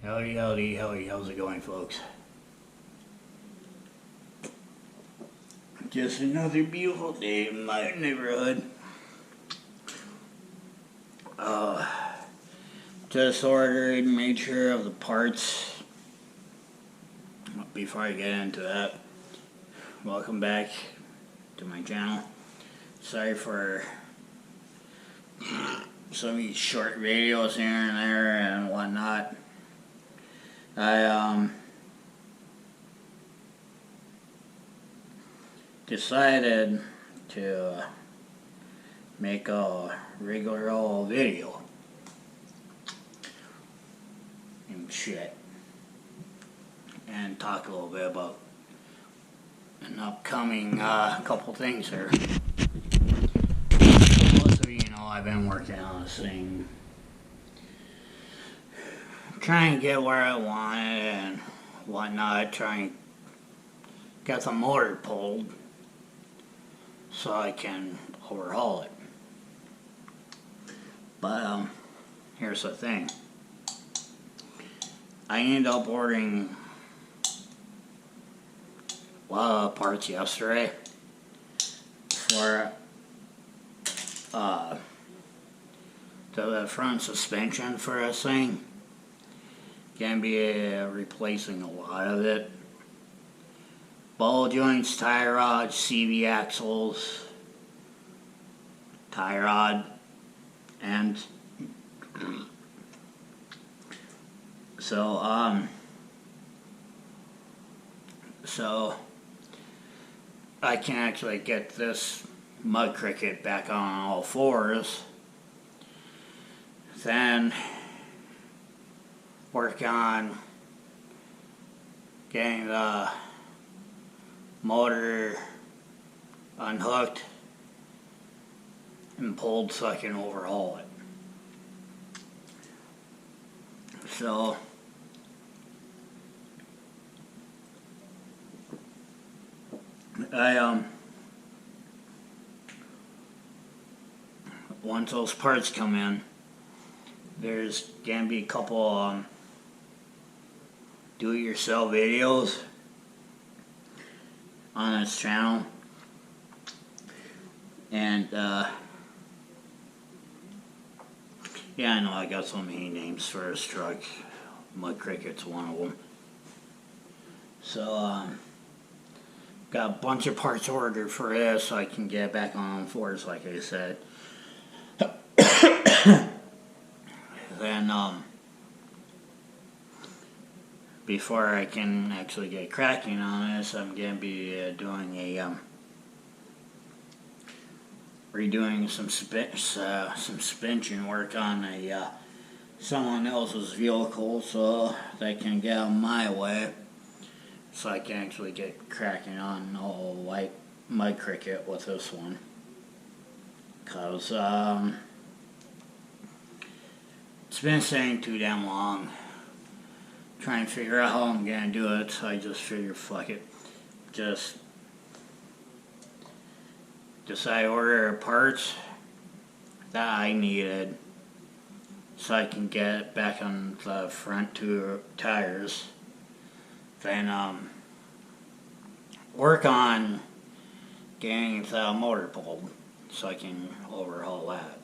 Howdy, howdy, howdy, how's it going, folks? Just another beautiful day in my neighborhood. Just ordered, made sure of the parts. Before I get into that, welcome back to my channel. Sorry for some of these short videos here and there and whatnot. I decided to make a regular old video and shit, and talk a little bit about an upcoming couple things here. Most of you know I've been working on this thing, trying to get where I want it and whatnot, trying to get the motor pulled so I can overhaul it. But here's the thing. I ended up ordering a lot of parts yesterday for the front suspension for this thing. Gonna be replacing a lot of it. Ball joints, tie rods, CV axles, tie rod, and so I can actually get this Mud Cricket back on all fours, then work on getting the motor unhooked and pulled so I can overhaul it. So once those parts come in, there's gonna be a couple do-it-yourself videos on this channel, and yeah, I know I got so many names for this truck. Mud Cricket's one of them. So got a bunch of parts ordered for this so I can get it back on fours, like I said. Then before I can actually get cracking on this, I'm going to be doing a redoing some suspension work on someone else's vehicle, so they can get out of my way, so I can actually get cracking on all white Mud Cricket with this one. Cause it's been sitting too damn long, trying to figure out how I'm gonna do it, so I just figured, fuck it, just decide to order parts that I needed so I can get it back on the front two tires, then work on getting the motor pulled so I can overhaul that.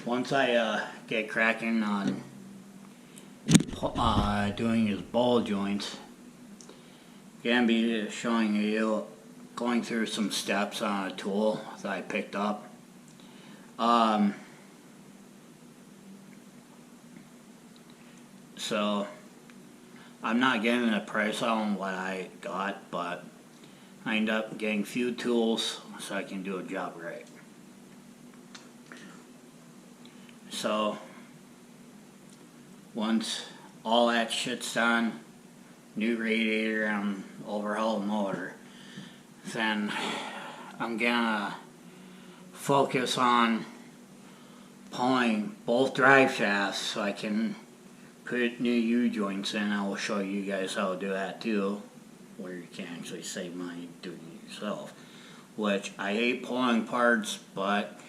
Once I get cracking on doing his ball joints, gonna be showing you going through some steps on a tool that I picked up. So I'm not getting a price on what I got, but I end up getting a few tools so I can do a job right. So once all that shit's done, new radiator and overhaul motor, then I'm gonna focus on pulling both drive shafts so I can put new U-joints in. I will show you guys how to do that too, where you can actually save money doing it yourself, which I hate pulling parts, but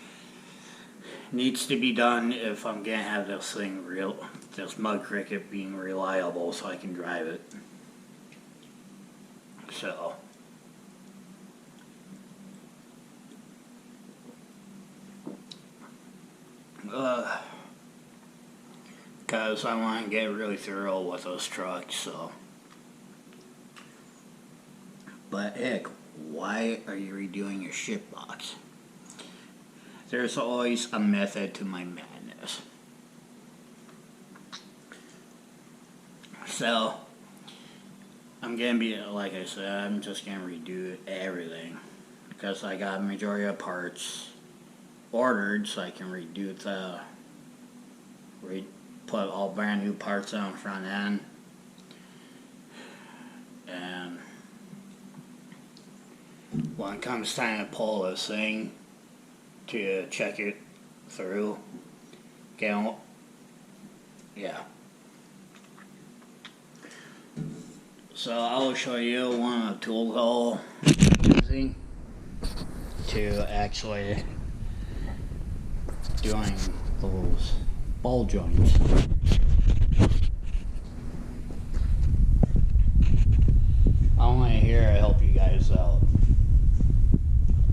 needs to be done if I'm gonna have this thing this Mud Cricket being reliable so I can drive it. So. Because I want to get really thorough with those trucks, so. But heck, why are you redoing your shit box? There's always a method to my madness. So, I'm gonna be, like I said, I'm just gonna redo everything. Because I got a majority of parts ordered, so I can redo put all brand new parts on the front end. And when it comes time to pull this thing to check it through, yeah. So I will show you one of the tools I'll be using to actually doing those ball joints. I want to hear help you guys out.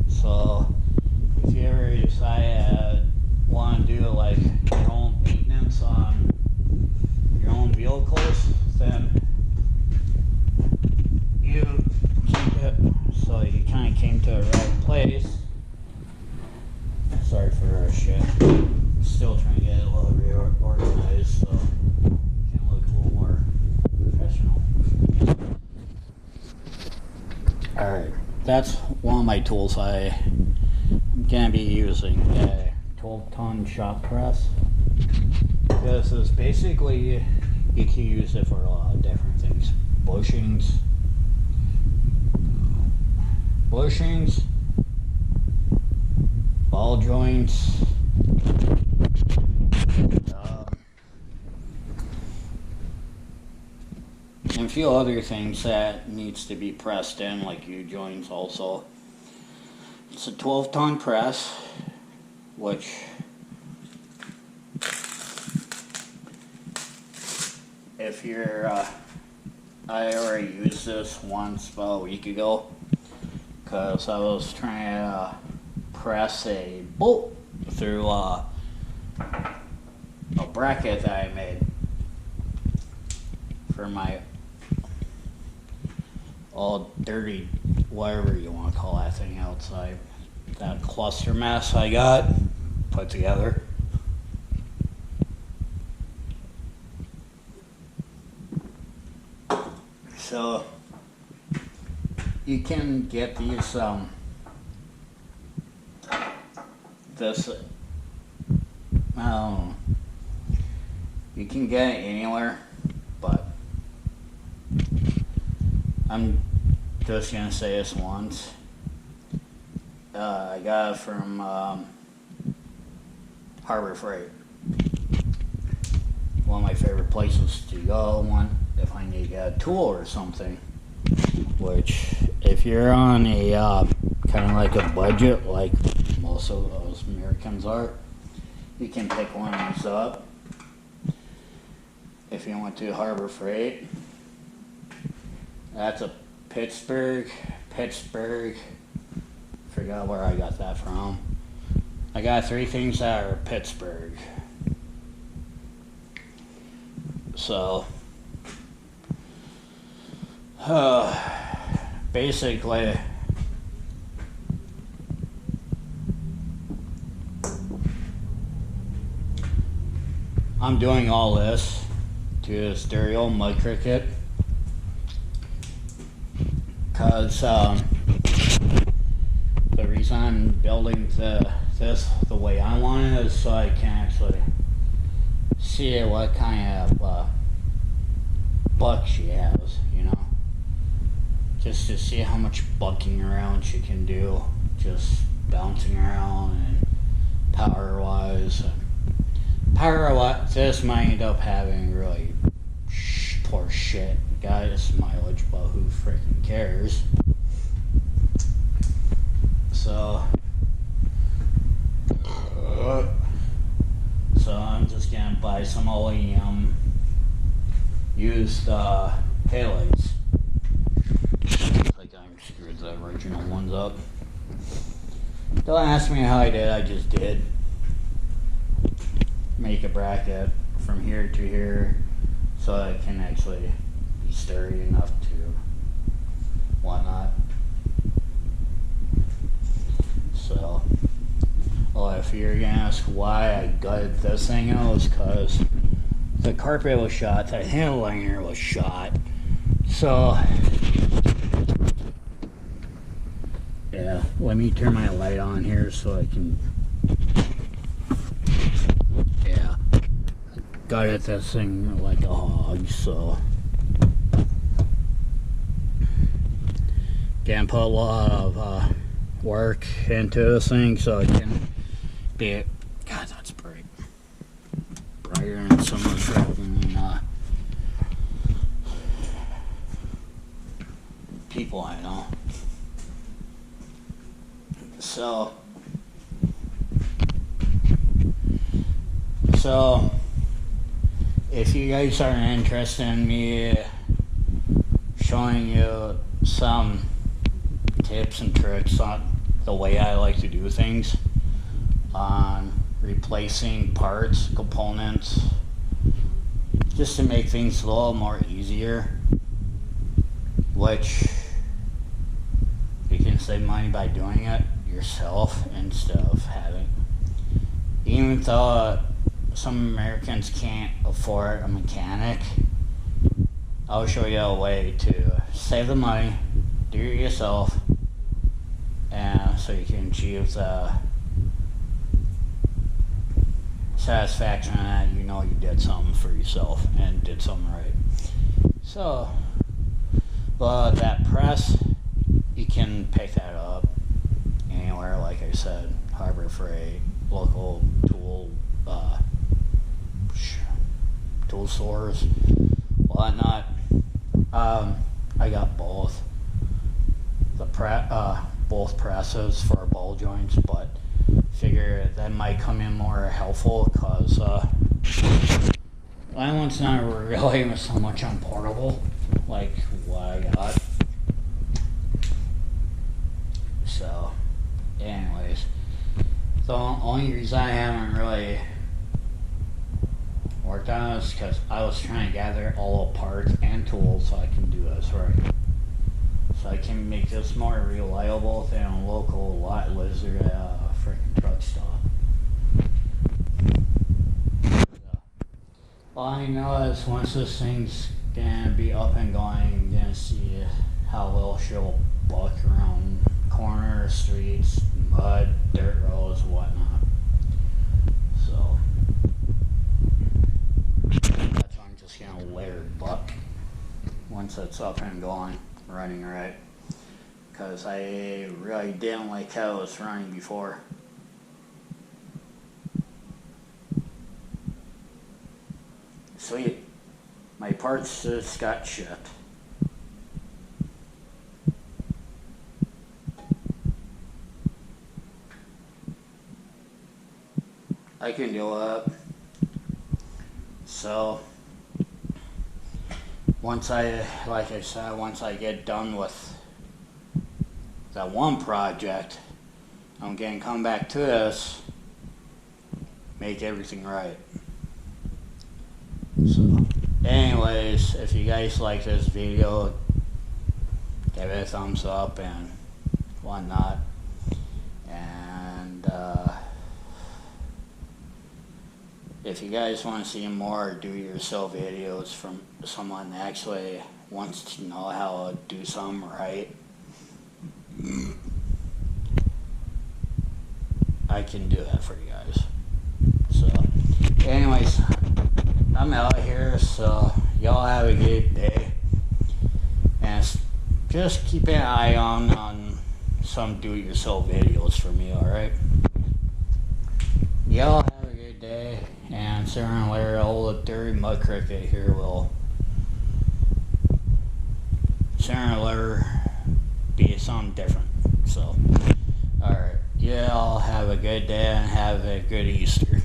So if you ever decide want to do like your own maintenance on your own vehicles, then you keep it so you kind of came to the right place. Sorry for our shit. Still trying to get it a little reorganized so it can look a little more professional. Alright, that's one of my tools I'm going to be using, a 12-ton shop press. This is basically, you can use it for a lot of different things. Bushings, ball joints, and a few other things that needs to be pressed in, like U-joints also. It's a 12-ton press, which if you're, I already used this once about a week ago, because I was trying to press a bolt through a bracket that I made for my all dirty, whatever you want to call that thing outside. That cluster mess I got put together. So you can get these this I don't know, you can get it anywhere, but I'm just gonna say this once. I got it from Harbor Freight, one of my favorite places to go if I need to get a tool or something. Which, if you're on a kind of like a budget, like most of those Americans are, you can pick one of these up. If you went to Harbor Freight, that's a Pittsburgh. Forgot where I got that from. I got 3 things that are Pittsburgh. So, basically, I'm doing all this to this dirty old Mud Cricket because the reason I'm building this the way I want it is so I can actually see what kind of buck she has, you know, just to see how much bucking around she can do, just bouncing around and power-wise. Power-wise, this might end up having really poor shit. Guys, mileage, but who freaking cares? So, just gonna buy some OEM used headlights. Like I screwed the original ones up. Don't ask me how I did, I just did. Make a bracket from here to here so I can actually be sturdy enough to whatnot. So, well, if you're gonna ask why I gutted this thing out, it's because the carpet was shot, the handle liner was shot. So, yeah, let me turn my light on here so I can, yeah, gutted this thing like a hog, so. Again, put a lot of work into this thing so it can be, God, that's bright. Brighter than some of the freaking people I know. So if you guys are interested in me showing you some tips and tricks on the way I like to do things on replacing parts, components, just to make things a little more easier, which you can save money by doing it yourself instead of having, even though some Americans can't afford a mechanic, I'll show you a way to save the money, do it yourself, and so you can achieve the satisfaction that you know you did something for yourself and did something right. So, but that press, you can pick that up anywhere, like I said, Harbor Freight, local tool stores, whatnot. I got both. Both presses for ball joints, but figure that might come in more helpful because my one's not really so much on portable like what I got. So, anyways, the only reason I haven't really worked on it is because I was trying to gather all the parts and tools so I can do this right. So I can make this more reliable than a local lot lizard at a freaking truck stop. So, all I know is once this thing's gonna be up and going, you're gonna see how well she'll buck around corners, streets, mud, dirt roads, whatnot. So that's why I'm just gonna let her buck once it's up and going, running right. Because I really didn't like how it was running before. Sweet. My parts just got shipped. I can do it. So once like I said, once I get done with that one project, I'm gonna come back to this, make everything right. So anyways, if you guys like this video, give it a thumbs up and whatnot. And if you guys want to see more do-it-yourself videos from someone that actually wants to know how to do something right, I can do that for you guys. So, anyways, I'm out here, so y'all have a good day. And just keep an eye on some do-it-yourself videos for me, alright? Y'all have a good day. And sooner or later, old dirty mud cricket here will sooner or later be something different. So, alright, y'all have a good day and have a good Easter.